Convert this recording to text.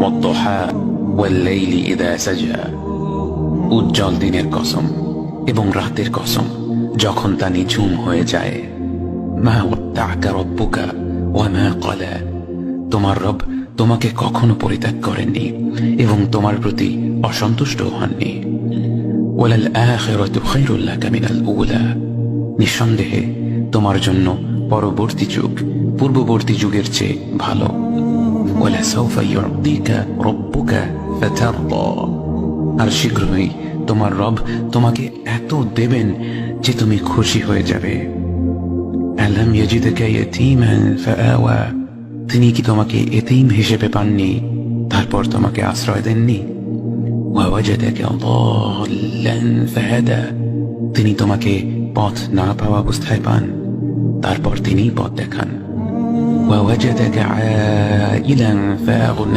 ওয়াদ-দুহা ওয়াল-লাইলি ইযা সাজা, উজ্জ্বল দিনের কসম এবং রাতের কসম যখন তা নিঝুম হয়ে যায়। মা ওয়াদ্দা'কা রাব্বুকা ওয়া মা ক্বালা, তোমার রব তোমাকে কখনো পরিত্যাগ করেননি এবং তোমার প্রতি অসন্তুষ্ট হননি। ওয়ালাল আখিরাতু খায়রুল লাকা মিনাল উলা, নিঃসন্দেহে তোমার জন্য পরবর্তী যুগ পূর্ববর্তী যুগের চেয়ে ভালো। ওয়ালা সাওফা ইউ'তিকা রাব্বুকা ফাতারদা, আর শীঘ্রই তোমার রব তোমাকে এত দেবেন যে তুমি খুশি হয়ে যাবে। আলাম ইয়াজিদকা ইয়াতীমান ফাআওয়া, তিনি কি তোমাকে এতিম হিসেবে পাননি তারপর তোমাকে আশ্রয় দেননি? ওয়া ওয়াজাদাকা দাল্লান ফাহাদা, তিনি তোমাকে পথ না পাওয়া অবস্থায় পান তারপর তিনি পথ দেখান। ওয়া ওয়াজাদাকা আইলান ফাআগনা,